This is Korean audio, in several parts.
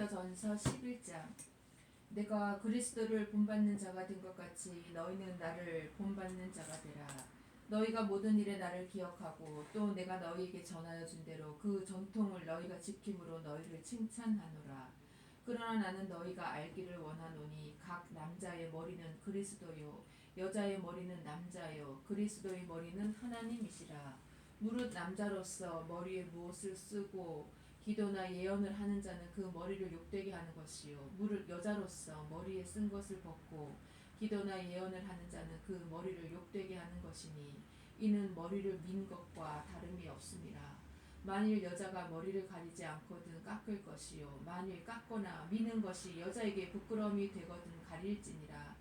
고린도전서 11장. 내가 그리스도를 본받는 자가 된 것 같이 너희는 나를 본받는 자가 되라. 너희가 모든 일에 나를 기억하고 또 내가 너희에게 전하여 준 대로 그 전통을 너희가 지킴으로 너희를 칭찬하노라. 그러나 나는 너희가 알기를 원하노니 각 남자의 머리는 그리스도요 여자의 머리는 남자요 그리스도의 머리는 하나님이시라. 무릇 남자로서 머리에 무엇을 쓰고 기도나 예언을 하는 자는 그 머리를 욕되게 하는 것이요 무릇 여자로서 머리에 쓴 것을 벗고 기도나 예언을 하는 자는 그 머리를 욕되게 하는 것이니 이는 머리를 민 것과 다름이 없습니다. 만일 여자가 머리를 가리지 않거든 깎을 것이요 만일 깎거나 미는 것이 여자에게 부끄러움이 되거든 가릴지니라.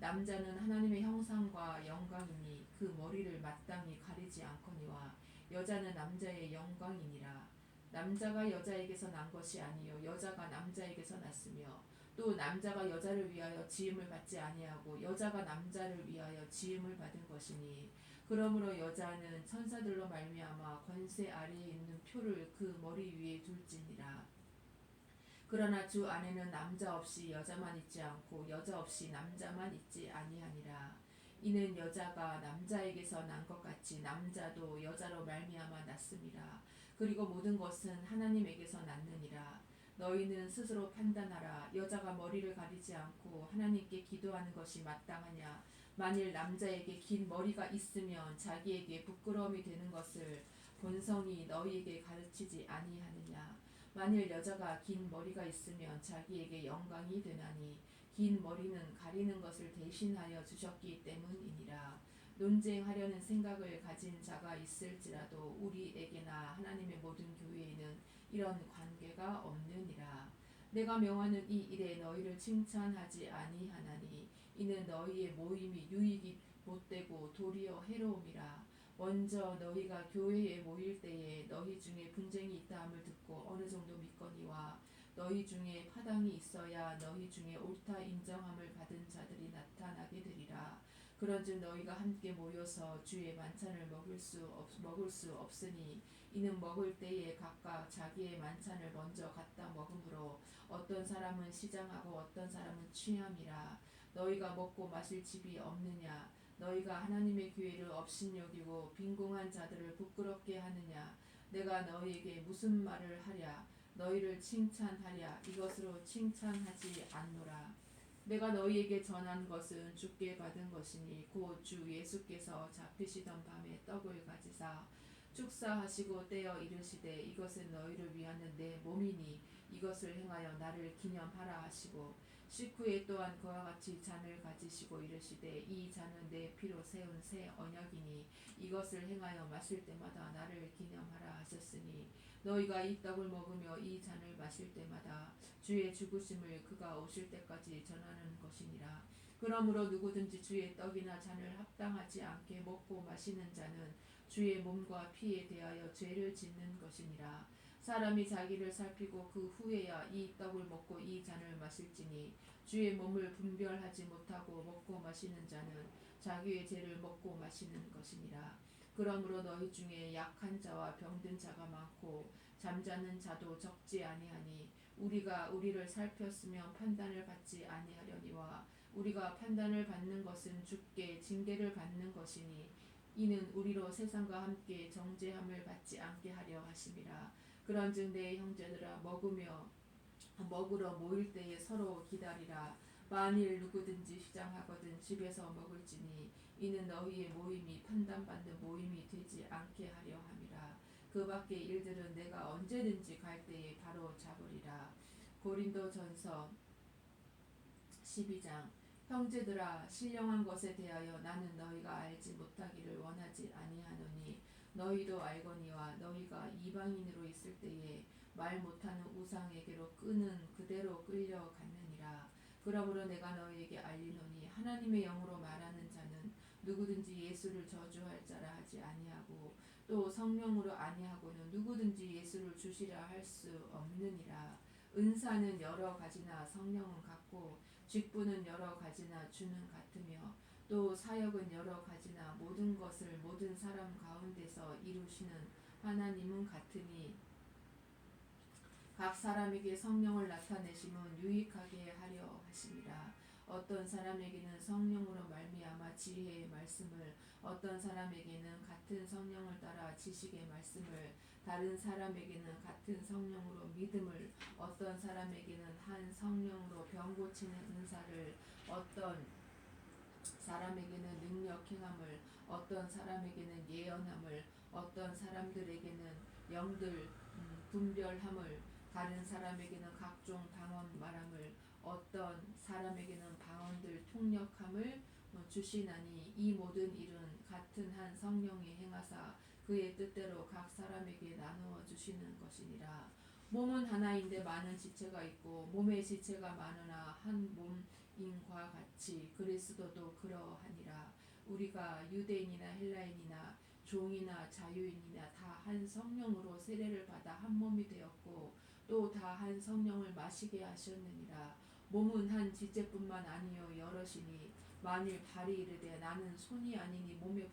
남자는 하나님의 형상과 영광이니 그 머리를 마땅히 가리지 않거니와 여자는 남자의 영광이니라. 남자가 여자에게서 난 것이 아니요 여자가 남자에게서 났으며 또 남자가 여자를 위하여 지음을 받지 아니하고 여자가 남자를 위하여 지음을 받은 것이니 그러므로 여자는 천사들로 말미암아 권세 아래에 있는 표를 그 머리 위에 둘지니라. 그러나 주 안에는 남자 없이 여자만 있지 않고 여자 없이 남자만 있지 아니하니라. 이는 여자가 남자에게서 난 것 같이 남자도 여자로 말미암아 났음이라. 그리고 모든 것은 하나님에게서 났느니라. 너희는 스스로 판단하라. 여자가 머리를 가리지 않고 하나님께 기도하는 것이 마땅하냐. 만일 남자에게 긴 머리가 있으면 자기에게 부끄러움이 되는 것을 본성이 너희에게 가르치지 아니하느냐. 만일 여자가 긴 머리가 있으면 자기에게 영광이 되나니 긴 머리는 가리는 것을 대신하여 주셨기 때문이니라. 논쟁하려는 생각을 가진 자가 있을지라도 우리에게나 하나님의 모든 교회에는 이런 관계가 없느니라. 내가 명하는 이 일에 너희를 칭찬하지 아니하나니 이는 너희의 모임이 유익이 못되고 도리어 해로움이라. 먼저 너희가 교회에 모일 때에 너희 중에 분쟁이 있다함을 듣고 어느 정도 믿거니와 너희 중에 파당이 있어야 너희 중에 옳다 인정함을 받은 자들이 나타나게 되리라. 그런즉 너희가 함께 모여서 주의 만찬을 먹을 수 없으니 이는 먹을 때에 각각 자기의 만찬을 먼저 갖다 먹음으로 어떤 사람은 시장하고 어떤 사람은 취함이라. 너희가 먹고 마실 집이 없느냐. 너희가 하나님의 교회를 업신여기고 빈궁한 자들을 부끄럽게 하느냐. 내가 너희에게 무슨 말을 하랴. 너희를 칭찬하랴. 이것으로 칭찬하지 않노라. 내가 너희에게 전한 것은 주께 받은 것이니 곧 주 예수께서 잡히시던 밤에 떡을 가지사 축사하시고 떼어 이르시되 이것은 너희를 위하는 내 몸이니 이것을 행하여 나를 기념하라 하시고 식후에 또한 그와 같이 잔을 가지시고 이르시되 이 잔은 내 피로 세운 새 언약이니 이것을 행하여 마실 때마다 나를 기념하라 하셨으니 너희가 이 떡을 먹으며 이 잔을 마실 때마다 주의 죽으심을 그가 오실 때까지 전하는 것이니라. 그러므로 누구든지 주의 떡이나 잔을 합당하지 않게 먹고 마시는 자는 주의 몸과 피에 대하여 죄를 짓는 것이니라. 사람이 자기를 살피고 그 후에야 이 떡을 먹고 이 잔을 마실지니 주의 몸을 분별하지 못하고 먹고 마시는 자는 자기의 죄를 먹고 마시는 것이니라. 그러므로 너희 중에 약한 자와 병든 자가 많고 잠자는 자도 적지 아니하니 우리가 우리를 살폈으면 판단을 받지 아니하려니와 우리가 판단을 받는 것은 주께 징계를 받는 것이니 이는 우리로 세상과 함께 정죄함을 받지 않게 하려 하심이라. 그런즉 내 형제들아 먹으러 모일 때에 서로 기다리라. 만일 누구든지 시장하거든 집에서 먹을지니 이는 너희의 모임이 판단받는 모임이 되지 않게 하려 함이라. 그 밖의 일들은 내가 언제든지 갈 때에 바로 잡으리라. 고린도전서 12장. 형제들아 신령한 것에 대하여 나는 너희가 알지 못하기를 원하지 아니하노니 너희도 알거니와 너희가 이방인으로 있을 때에 말 못하는 우상에게로 끄는 그대로 끌려갔느니라. 그러므로 내가 너희에게 알리노니 하나님의 영으로 말하는 자는 누구든지 예수를 저주할 자라 하지 아니하고 또 성령으로 아니하고는 누구든지 예수를 주시라 할 수 없느니라. 은사는 여러 가지나 성령은 같고 직분은 여러 가지나 주는 같으며 또 사역은 여러 가지나 모든 것을 모든 사람 가운데서 이루시는 하나님은 각 사람에게 성령을 나타내심은 유익하게 하려 하심이라. 어떤 사람에게는 성령으로 말미암아 지혜의 말씀을, 어떤 사람에게는 같은 성령을 따라 지식의 말씀을, 다른 사람에게는 같은 성령으로 믿음을, 어떤 사람에게는 한 성령으로 병 고치는 은사를, 어떤 사람에게는 능력 행함을, 어떤 사람에게는 예언함을, 어떤 사람들에게는 영들 분별함을, 다른 사람에게는 각종 방언 말함을, 어떤 사람에게는 방언들 통역함을 주시나니, 이 모든 일은 같은 한 성령이 행하사 그의 뜻대로 각 사람에게 나누어 주시는 것이니라. 몸은 하나인데 많은 지체가 있고 몸의 지체가 많으나 한 몸인과 같이 그리스도도 그러하니라. 우리가 유대인이나 헬라인이나 종이나 자유인이나 다 한 성령으로 세례를 받아 한 몸이 되었고 또 다 한 성령을 마시게 하셨느니라. 몸은 한 지체뿐만 아니요 여럿이니 만일 발이 이르되 나는 손이 아니니 몸에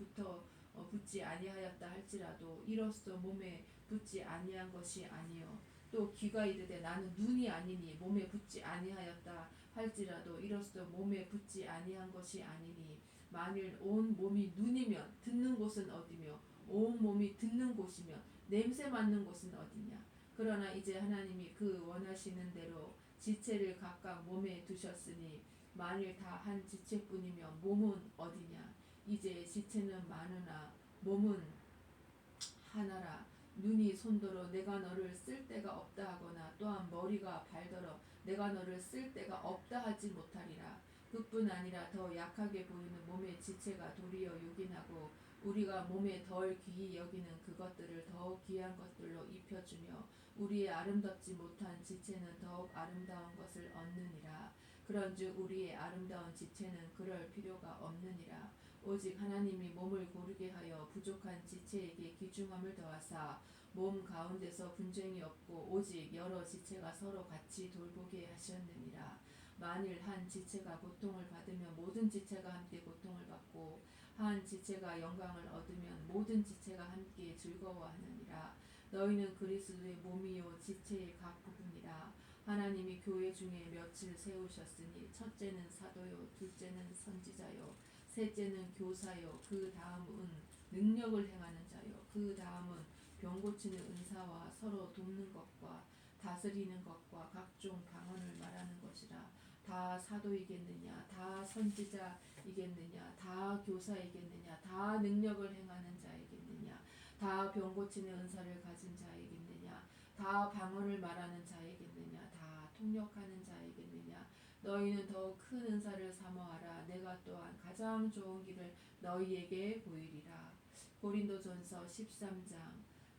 붙지 아니하였다 할지라도 이로써 몸에 붙지 아니한 것이 아니요, 또 귀가 이르되 나는 눈이 아니니 몸에 붙지 아니하였다 할지라도 이로써 몸에 붙지 아니한 것이 아니니, 만일 온 몸이 눈이면 듣는 곳은 어디며 온 몸이 듣는 곳이면 냄새 맡는 곳은 어디냐. 그러나 이제 하나님이 그 원하시는 대로 지체를 각각 몸에 두셨으니 만일 다 한 지체뿐이면 몸은 어디냐. 이제 지체는 많으나 몸은 하나라. 눈이 손더러 내가 너를 쓸 데가 없다 하거나 또한 머리가 발더러 내가 너를 쓸 데가 없다 하지 못하리라. 그뿐 아니라 더 약하게 보이는 몸의 지체가 도리어 요긴하고 우리가 몸에 덜 귀히 여기는 그것들을 더욱 귀한 것들로 입혀주며 우리의 아름답지 못한 지체는 더욱 아름다운 것을 얻느니라. 그런즉 우리의 아름다운 지체는 그럴 필요가 없느니라. 오직 하나님이 몸을 고르게 하여 부족한 지체에게 귀중함을 더하사 몸 가운데서 분쟁이 없고 오직 여러 지체가 서로 같이 돌보게 하셨느니라. 만일 한 지체가 고통을 받으면 모든 지체가 함께 고통을 받고 한 지체가 영광을 얻으면 모든 지체가 함께 즐거워하느니라. 너희는 그리스도의 몸이요 지체의 각 부분이라. 하나님이 교회 중에 며칠 세우셨으니 첫째는 사도요, 둘째는 선지자요, 셋째는 교사요, 그 다음은 능력을 행하는 자요, 그 다음은 병 고치는 은사와 서로 돕는 것과 다스리는 것과 각종 방언을 말하는 것이라. 다 사도이겠느냐, 다 선지자이겠느냐, 다 교사이겠느냐, 다 능력을 행하는 자이겠느냐, 다 병 고치는 은사를 가진 자이겠느냐, 다 방언을 말하는 자이겠느냐, 다 통역하는 자이겠느냐. 너희는 더욱 큰 은사를 사모하라. 내가 또한 가장 좋은 길을 너희에게 보이리라. 고린도전서 13장.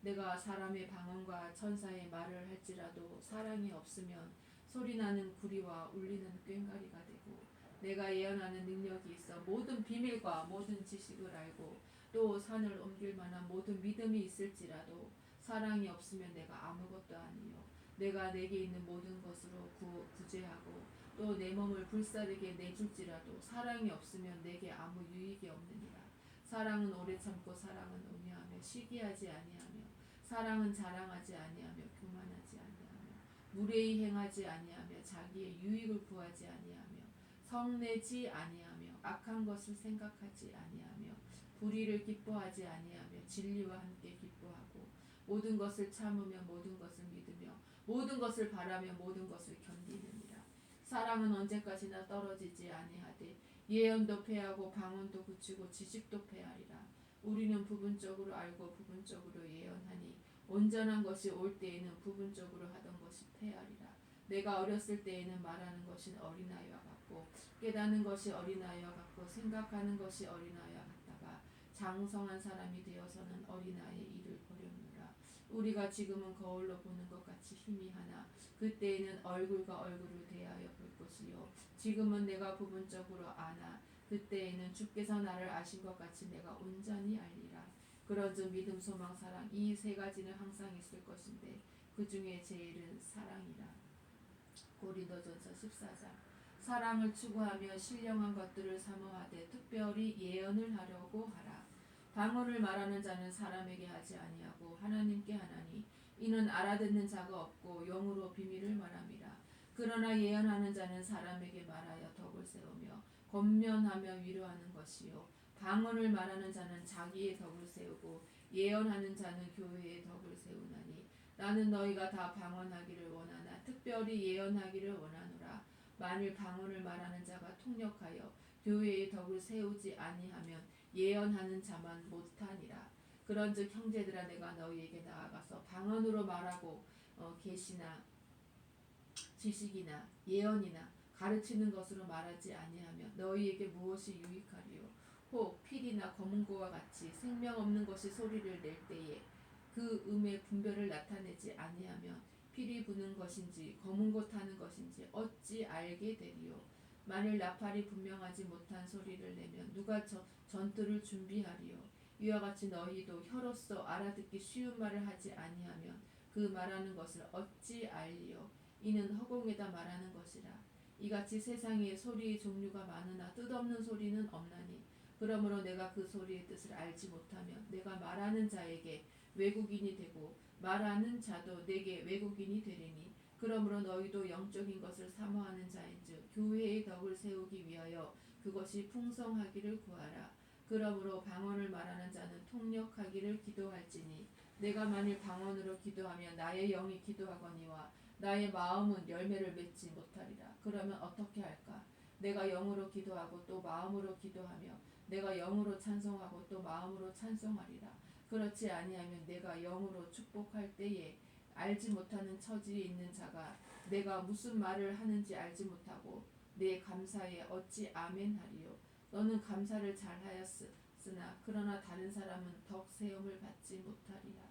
내가 사람의 방언과 천사의 말을 할지라도 사랑이 없으면 소리나는 구리와 울리는 꽹과리가 되고, 내가 예언하는 능력이 있어 모든 비밀과 모든 지식을 알고 또 산을 옮길 만한 모든 믿음이 있을지라도 사랑이 없으면 내가 아무것도 아니요, 내가 내게 있는 모든 것으로 구제하고 또 내 몸을 불사르게 내줄지라도 사랑이 없으면 내게 아무 유익이 없느니라. 사랑은 오래 참고 사랑은 온유하며 시기하지 아니하며 사랑은 자랑하지 아니하며 교만하지 아니하며 무례히 행하지 아니하며 자기의 유익을 구하지 아니하며 성내지 아니하며 악한 것을 생각하지 아니하며 불의를 기뻐하지 아니하며 진리와 함께 기뻐하고 모든 것을 참으며 모든 것을 믿으며 모든 것을 바라며 모든 것을 견디느니라. 사랑은 언제까지나 떨어지지 아니하되 예언도 패하고 방언도 그치고 지식도 패하리라. 우리는 부분적으로 알고 부분적으로 예언하니 온전한 것이 올 때에는 부분적으로 하던 것이 패하리라. 내가 어렸을 때에는 말하는 것이 어린아이와 같고 깨닫는 것이 어린아이와 같고 생각하는 것이 어린아이와 같다가 장성한 사람이 되어서는 어린아이의 일을 버렸노라. 우리가 지금은 거울로 보는 것 같이 희미하나 그때에는 얼굴과 얼굴을 대하여 볼 것이요, 지금은 내가 부분적으로 아나 그때에는 주께서 나를 아신 것 같이 내가 온전히 알리라. 그런즉 믿음, 소망, 사랑 이 세 가지는 항상 있을 것인데 그 중에 제일은 사랑이라. 고린도전서 14장. 사랑을 추구하며 신령한 것들을 사모하되 특별히 예언을 하려고 하라. 방언을 말하는 자는 사람에게 하지 아니하고 하나님께 하나니 이는 알아듣는 자가 없고 영으로 비밀을 말함이라. 그러나 예언하는 자는 사람에게 말하여 덕을 세우며 권면하며 위로하는 것이요 방언을 말하는 자는 자기의 덕을 세우고 예언하는 자는 교회의 덕을 세우나니 나는 너희가 다 방언하기를 원하나 특별히 예언하기를 원하노라. 만일 방언을 말하는 자가 통역하여 교회의 덕을 세우지 아니하면 예언하는 자만 못하니라. 그런즉 형제들아 내가 너희에게 나아가서 방언으로 말하고 계시나 지식이나 예언이나 가르치는 것으로 말하지 아니하면 너희에게 무엇이 유익하리요. 혹 필이나 검은고와 같이 생명 없는 것이 소리를 낼 때에 그 음의 분별을 나타내지 아니하면 필이 부는 것인지 검은고 타는 것인지 어찌 알게 되리요. 만일 나팔이 분명하지 못한 소리를 내면 누가 전투를 준비하리요. 이와 같이 너희도 혀로서 알아듣기 쉬운 말을 하지 아니하면 그 말하는 것을 어찌 알리요. 이는 허공에다 말하는 것이라. 이같이 세상에 소리의 종류가 많으나 뜻없는 소리는 없나니 그러므로 내가 그 소리의 뜻을 알지 못하면 내가 말하는 자에게 외국인이 되고 말하는 자도 내게 외국인이 되리니 그러므로 너희도 영적인 것을 사모하는 자인즉 교회의 덕을 세우기 위하여 그것이 풍성하기를 구하라. 그러므로 방언을 말하는 자는 통역하기를 기도할지니 내가 만일 방언으로 기도하면 나의 영이 기도하거니와 나의 마음은 열매를 맺지 못하리라. 그러면 어떻게 할까? 내가 영으로 기도하고 또 마음으로 기도하며 내가 영으로 찬송하고 또 마음으로 찬송하리라. 그렇지 아니하면 내가 영으로 축복할 때에 알지 못하는 처지에 있는 자가 내가 무슨 말을 하는지 알지 못하고 내 감사에 어찌 아멘하리요. 너는 감사를 잘하였으나 그러나 다른 사람은 덕 세움을 받지 못하리라.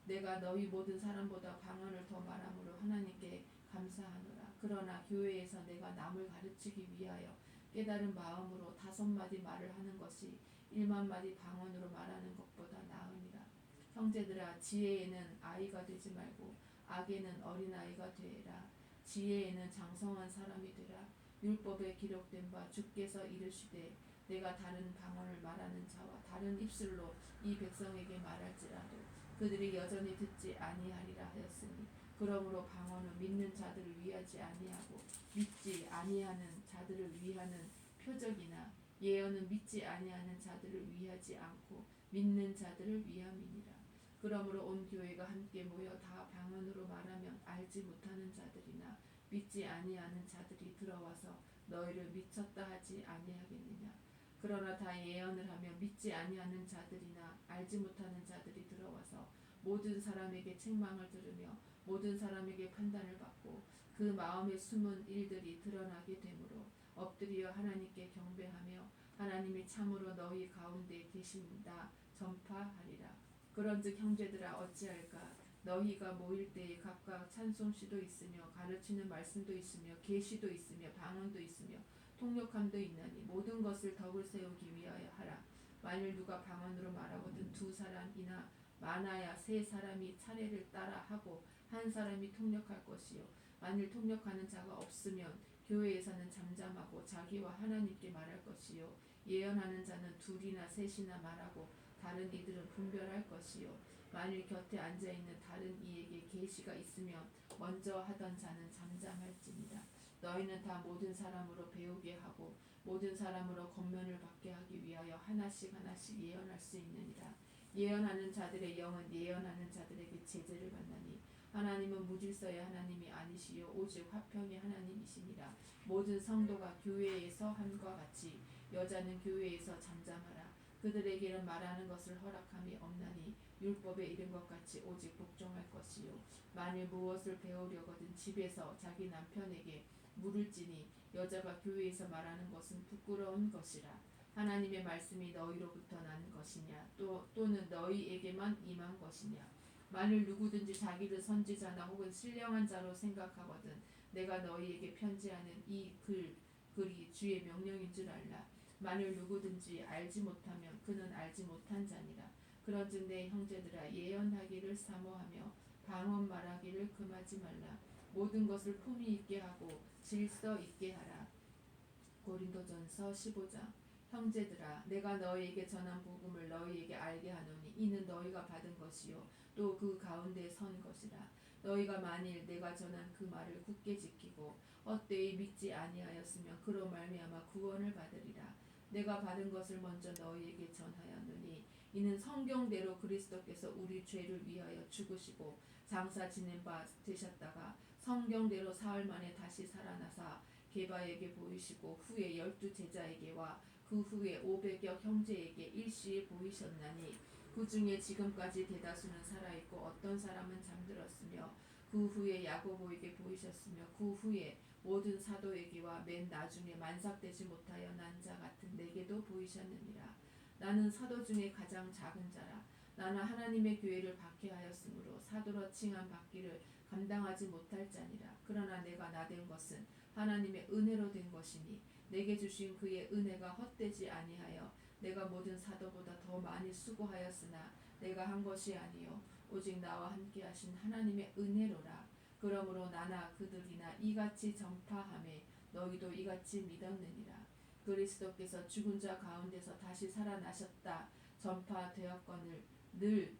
내가 너희 모든 사람보다 방언을 더 말함으로 하나님께 감사하노라. 그러나 교회에서 내가 남을 가르치기 위하여 깨달은 마음으로 5마디 말을 하는 것이 1만 마디 방언으로 말하는 것보다 나으니라. 형제들아 지혜에는 아이가 되지 말고 악에는 어린아이가 되라. 지혜에는 장성한 사람이 되라. 율법에 기록된 바 주께서 이르시되 내가 다른 방언을 말하는 자와 다른 입술로 이 백성에게 말할지라도 그들이 여전히 듣지 아니하리라 하였으니 그러므로 방언은 믿는 자들을 위하지 아니하고 믿지 아니하는 자들을 위하는 표적이나 예언은 믿지 아니하는 자들을 위하지 않고 믿는 자들을 위함이니라. 그러므로 온 교회가 함께 모여 다 방언으로 말하면 알지 못하는 자들이나 믿지 아니하는 자들이 들어와서 너희를 미쳤다 하지 아니하겠느냐. 그러나 다 예언을 하며 믿지 아니하는 자들이나 알지 못하는 자들이 들어와서 모든 사람에게 책망을 들으며 모든 사람에게 판단을 받고 그 마음의 숨은 일들이 드러나게 되므로 엎드려 하나님께 경배하며 하나님이 참으로 너희 가운데 계신다 전파하리라. 그런즉 형제들아 어찌할까. 너희가 모일 때에 각각 찬송시도 있으며 가르치는 말씀도 있으며 계시도 있으며 방언도 있으며 통역함도 있나니 모든 것을 덕을 세우기 위하여 하라. 만일 누가 방언으로 말하거든 2사람이나 많아야 3사람이 차례를 따라 하고 한 사람이 통역할 것이요. 만일 통역하는 자가 없으면 교회에서는 잠잠하고 자기와 하나님께 말할 것이요. 예언하는 자는 2이나 3이나 말하고 다른 이들은 분별할 것이요. 만일 곁에 앉아있는 다른 이에게 계시가 있으면 먼저 하던 자는 잠잠할지니라. 너희는 다 모든 사람으로 배우게 하고 모든 사람으로 권면을 받게 하기 위하여 하나씩 하나씩 예언할 수 있느니라. 예언하는 자들의 영은 예언하는 자들에게 제재를 받나니 하나님은 무질서의 하나님이 아니시요 오직 화평의 하나님이시니라. 모든 성도가 교회에서 함과 같이 여자는 교회에서 잠잠하라. 그들에게는 말하는 것을 허락함이 없나니 율법에 이른 것 같이 오직 복종할 것이요. 만일 무엇을 배우려거든 집에서 자기 남편에게 물을지니 여자가 교회에서 말하는 것은 부끄러운 것이라. 하나님의 말씀이 너희로부터 난 것이냐 또는 너희에게만 임한 것이냐. 만일 누구든지 자기를 선지자나 혹은 신령한 자로 생각하거든 내가 너희에게 편지하는 이 글이 주의 명령인 줄 알라. 만일 누구든지 알지 못하면 그는 알지 못한 자니라. 그런즉 내 형제들아 예언하기를 사모하며 방언 말하기를 금하지 말라. 모든 것을 품위 있게 하고 질서 있게 하라. 고린도전서 15장. 형제들아 내가 너희에게 전한 복음을 너희에게 알게 하노니 이는 너희가 받은 것이요 또 그 가운데 선 것이라. 너희가 만일 내가 전한 그 말을 굳게 지키고 헛되이 믿지 아니하였으면 그로 말미암아 구원을 받으리라. 내가 받은 것을 먼저 너희에게 전하였노니 이는 성경대로 그리스도께서 우리 죄를 위하여 죽으시고 장사 지낸 바 되셨다가 성경대로 사흘 만에 다시 살아나사 게바에게 보이시고 후에 12제자에게와 그 후에 500여 형제에게 일시에 보이셨나니 그 중에 지금까지 대다수는 살아있고 어떤 사람은 잠들었으며 그 후에 야고보에게 보이셨으며 그 후에 모든 사도에게와 맨 나중에 만삭되지 못하여 난 자 같은 내게도 보이셨느니라. 나는 사도 중에 가장 작은 자라. 나는 하나님의 교회를 박해하였으므로 사도로 칭함 받기를 감당하지 못할 자니라. 그러나 내가 나된 것은 하나님의 은혜로 된 것이니 내게 주신 그의 은혜가 헛되지 아니하여 내가 모든 사도보다 더 많이 수고하였으나 내가 한 것이 아니요 오직 나와 함께 하신 하나님의 은혜로라. 그러므로 나나 그들이나 이같이 전파하매 너희도 이같이 믿었느니라. 그리스도께서 죽은 자 가운데서 다시 살아나셨다 전파되었거늘 늘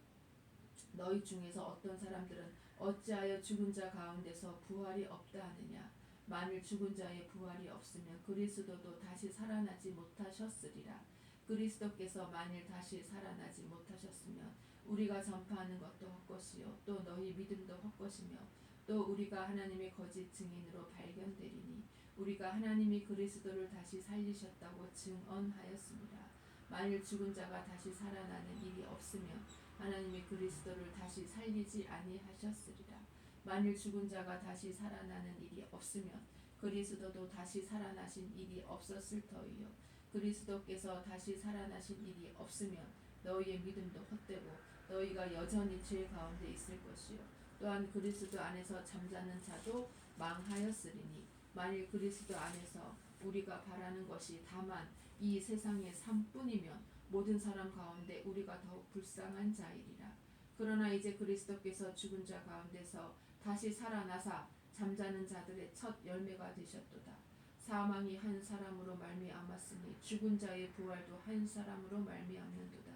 너희 중에서 어떤 사람들은 어찌하여 죽은 자 가운데서 부활이 없다 하느냐. 만일 죽은 자의 부활이 없으면 그리스도도 다시 살아나지 못하셨으리라. 그리스도께서 만일 다시 살아나지 못하셨으면 우리가 전파하는 것도 헛것이요 또 너희 믿음도 헛것이며 또 우리가 하나님의 거짓 증인으로 발견되리니 우리가 하나님이 그리스도를 다시 살리셨다고 증언하였습니다. 만일 죽은 자가 다시 살아나는 일이 없으면 하나님이 그리스도를 다시 살리지 아니하셨으리라. 만일 죽은 자가 다시 살아나는 일이 없으면 그리스도도 다시 살아나신 일이 없었을 터이요 그리스도께서 다시 살아나신 일이 없으면 너희의 믿음도 헛되고 너희가 여전히 죄 가운데 있을 것이요 또한 그리스도 안에서 잠자는 자도 망하였으리니 만일 그리스도 안에서 우리가 바라는 것이 다만 이 세상의 삶뿐이면 모든 사람 가운데 우리가 더욱 불쌍한 자이리라. 그러나 이제 그리스도께서 죽은 자 가운데서 다시 살아나사 잠자는 자들의 첫 열매가 되셨도다. 사망이 한 사람으로 말미암았으니 죽은 자의 부활도 한 사람으로 말미암는도다.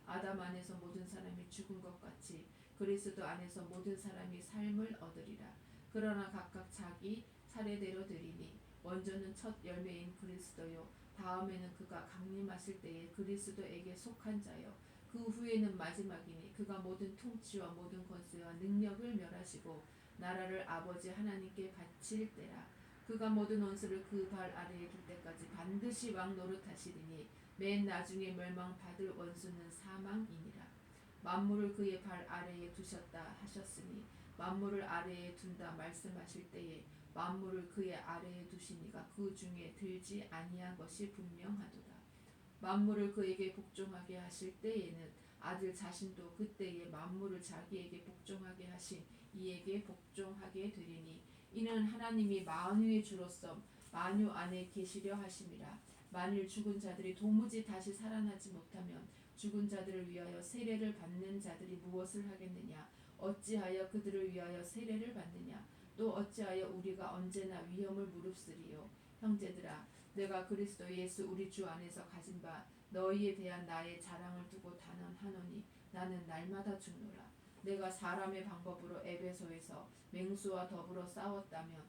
아담 안에서 모든 사람이 죽은 것 같이 그리스도 안에서 모든 사람이 삶을 얻으리라. 그러나 각각 자기 차례대로 드리니 먼저는 첫 열매인 그리스도요 다음에는 그가 강림하실 때에 그리스도에게 속한 자요 그 후에는 마지막이니 그가 모든 통치와 모든 권세와 능력을 멸하시고 나라를 아버지 하나님께 바칠 때라. 그가 모든 원수를 그 발 아래에 둘 때까지 반드시 왕 노릇하시리니 맨 나중에 멸망받을 원수는 사망이니라. 만물을 그의 발 아래에 두셨다 하셨으니 만물을 아래에 둔다 말씀하실 때에 만물을 그의 아래에 두시니가 그 중에 들지 아니한 것이 분명하도다. 만물을 그에게 복종하게 하실 때에는 아들 자신도 그때에 만물을 자기에게 복종하게 하신 이에게 복종하게 되리니 이는 하나님이 만유의 주로서 만유 안에 계시려 하심이라. 만일 죽은 자들이 도무지 다시 살아나지 못하면 죽은 자들을 위하여 세례를 받는 자들이 무엇을 하겠느냐. 어찌하여 그들을 위하여 세례를 받느냐. 또 어찌하여 우리가 언제나 위험을 무릅쓰리요. 형제들아 내가 그리스도 예수 우리 주 안에서 가진 바 너희에 대한 나의 자랑을 두고 단언하노니 나는 날마다 죽노라. 내가 사람의 방법으로 에베소에서 맹수와 더불어 싸웠다면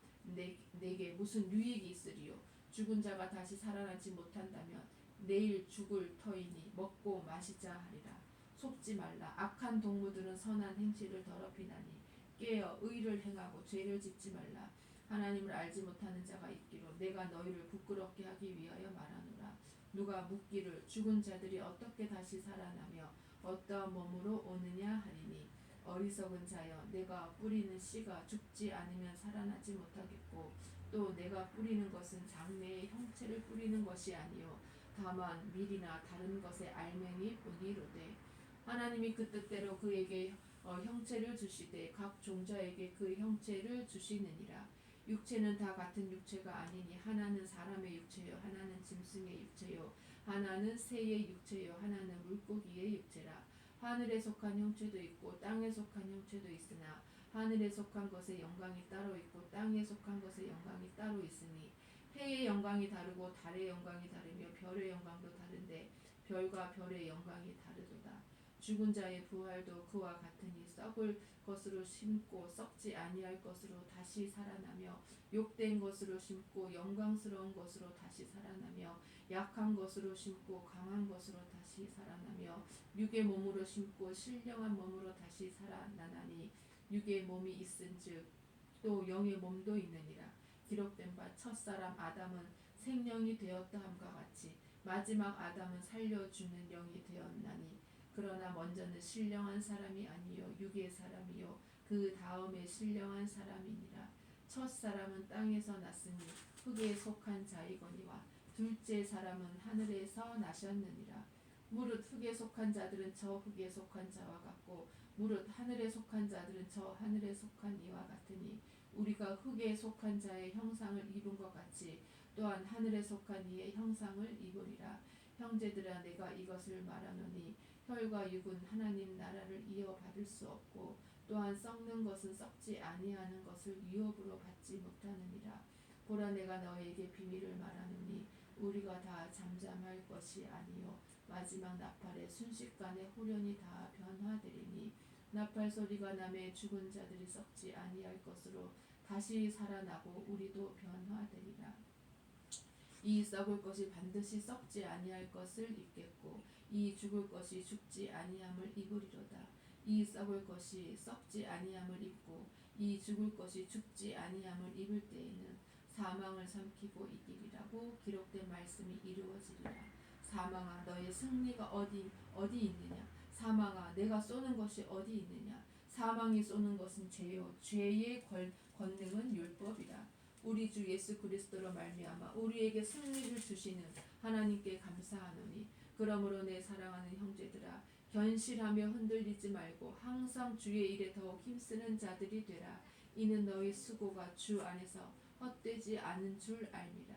내게 무슨 유익이 있으리요. 죽은 자가 다시 살아나지 못한다면 내일 죽을 터이니 먹고 마시자 하리라. 속지 말라. 악한 동무들은 선한 행실을 더럽히나니 깨어 의를 행하고 죄를 짓지 말라. 하나님을 알지 못하는 자가 있기로 내가 너희를 부끄럽게 하기 위하여 말하노라. 누가 묻기를 죽은 자들이 어떻게 다시 살아나며 어떠한 몸으로 오느냐 하리니 어리석은 자여 내가 뿌리는 씨가 죽지 않으면 살아나지 못하겠고 또 내가 뿌리는 것은 장래의 형체를 뿌리는 것이 아니요 다만 밀이나 다른 것의 알맹이 뿐이로되 하나님이 그 뜻대로 그에게 형체를 주시되 각 종자에게 그 형체를 주시느니라. 육체는 다 같은 육체가 아니니 하나는 사람의 육체요 하나는 짐승의 육체요 하나는 새의 육체요 하나는 물고기의 육체라. 하늘에 속한 형체도 있고 땅에 속한 형체도 있으나 하늘에 속한 것의 영광이 따로 있고 땅에 속한 것의 영광이 따로 있으니 해의 영광이 다르고 달의 영광이 다르며 별의 영광도 다른데 별과 별의 영광이 다르도다. 죽은 자의 부활도 그와 같으니 썩을 것으로 심고 썩지 아니할 것으로 다시 살아나며 욕된 것으로 심고 영광스러운 것으로 다시 살아나며 약한 것으로 심고 강한 것으로 다시 살아나며 육의 몸으로 심고 신령한 몸으로 다시 살아나나니 육의 몸이 있은즉 또 영의 몸도 있느니라. 기록된 바 첫사람 아담은 생명이 되었다 함과 같이 마지막 아담은 살려주는 영이 되었나니 그러나 먼저는 신령한 사람이 아니요 육의 사람이요 그 다음에 신령한 사람이니라. 첫사람은 땅에서 났으니 흙에 속한 자이거니와 둘째 사람은 하늘에서 나셨느니라. 무릇 흙에 속한 자들은 저 흙에 속한 자와 같고 무릇 하늘에 속한 자들은 저 하늘에 속한 이와 같으니 우리가 흙에 속한 자의 형상을 입은 것 같이 또한 하늘에 속한 이의 형상을 입으리라. 형제들아 내가 이것을 말하노니 혈과 육은 하나님 나라를 이어받을 수 없고 또한 썩는 것은 썩지 아니하는 것을 유업으로 받지 못하느니라. 보라 내가 너에게 비밀을 말하노니 우리가 다 잠잠할 것이 아니요 마지막 나팔에 순식간에 후련히 다 변화되리니 나팔 소리가 나매 죽은 자들이 썩지 아니할 것으로 다시 살아나고 우리도 변화되리라. 이 썩을 것이 반드시 썩지 아니할 것을 입겠고 이 죽을 것이 죽지 아니함을 입으리로다. 이 썩을 것이 썩지 아니함을 입고 이 죽을 것이 죽지 아니함을 입을 때에는 사망을 삼키고 이기리라고 기록된 말씀이 이루어지리라. 사망아 너의 승리가 어디 있느냐. 사망아 내가 쏘는 것이 어디 있느냐. 사망이 쏘는 것은 죄요 죄의 권능은 율법이라. 우리 주 예수 그리스도로 말미암아 우리에게 승리를 주시는 하나님께 감사하노니 그러므로 내 사랑하는 형제들아 견실하며 흔들리지 말고 항상 주의 일에 더욱 힘쓰는 자들이 되라. 이는 너희 수고가 주 안에서 헛되지 않은 줄 알미라.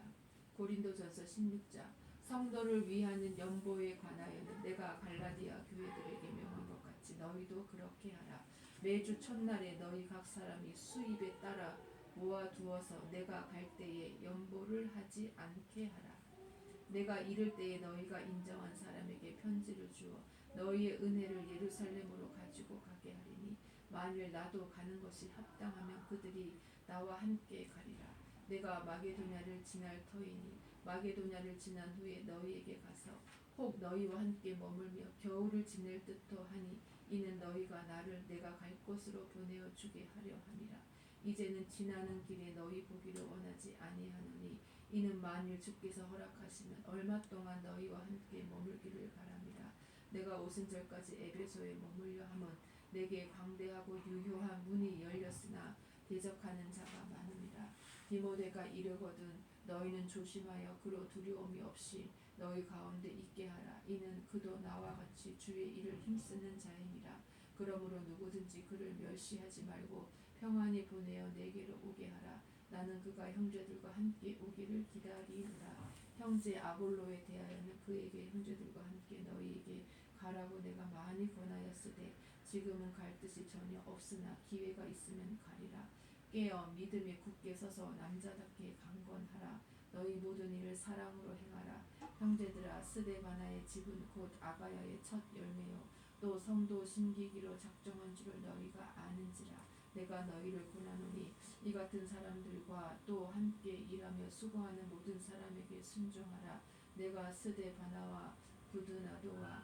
고린도전서 16장. 성도를 위하는 연보에 관하여는 내가 갈라디아 교회들에게 명한 것 같이 너희도 그렇게 하라. 매주 첫날에 너희 각 사람이 수입에 따라 모아두어서 내가 갈 때에 연보를 하지 않게 하라. 내가 이를 때에 너희가 인정한 사람에게 편지를 주어 너희의 은혜를 예루살렘으로 가지고 가게 하리니 만일 나도 가는 것이 합당하면 그들이 나와 함께 가리라. 내가 마게도냐를 지날 터이니 마게도냐를 지난 후에 너희에게 가서 혹 너희와 함께 머물며 겨울을 지낼 듯도 하니 이는 너희가 나를 내가 갈 곳으로 보내어 주게 하려 함이라. 이제는 지나는 길에 너희 보기를 원하지 아니하노니 이는 만일 주께서 허락하시면 얼마 동안 너희와 함께 머물기를 바랍니다. 내가 오순절까지 에베소에 머물려 함은 내게 광대하고 유효한 문이 열렸으나 대적하는 자가 많음이라. 디모데가 이르거든 너희는 조심하여 그로 두려움이 없이 너희 가운데 있게 하라. 이는 그도 나와 같이 주의 일을 힘쓰는 자임이라. 그러므로 누구든지 그를 멸시하지 말고 평안히 보내어 내게로 오게 하라. 나는 그가 형제들과 함께 오기를 기다리노라. 형제 아볼로에 대하여는 그에게 형제들과 함께 너희에게 가라고 내가 많이 권하였으되 지금은 갈 뜻이 전혀 없으나 기회가 있으면 가리라. 깨어 믿음에 굳게 서서 남자답게 강건하라. 너희 모든 일을 사랑으로 행하라. 형제들아 스데바나의 집은 곧 아가야의 첫 열매요 또 성도 심기기로 작정한 줄을 너희가 아는지라. 내가 너희를 권하노니 이 같은 사람들과 또 함께 일하며 수고하는 모든 사람에게 순종하라. 내가 스데바나와 부드나도와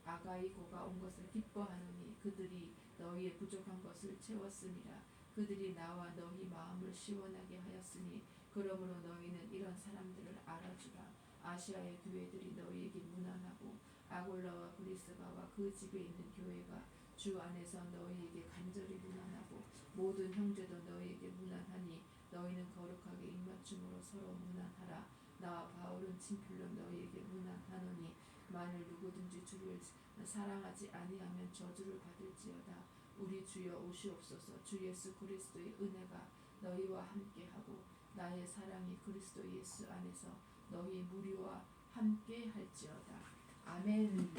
아가이고가 온 것을 기뻐하노니 그들이 너희의 부족한 것을 채웠음이라. 그들이 나와 너희 마음을 시원하게 하였으니 그러므로 너희는 이런 사람들을 알아주라. 아시아의 교회들이 너희에게 무난하고 아골라와 브리스가와 그 집에 있는 교회가 주 안에서 너희에게 간절히 무난하고 모든 형제도 너희에게 무난하니 너희는 거룩하게 입맞춤으로 서로 무난하라. 나 바울은 친필로 너희에게 무난하노니 만일 누구든지 주를 사랑하지 아니하면 저주를 받을지어다. 우리 주여 오시옵소서. 주 예수 그리스도의 은혜가 너희와 함께하고 나의 사랑이 그리스도 예수 안에서 너희 무리와 함께 할지어다. 아멘.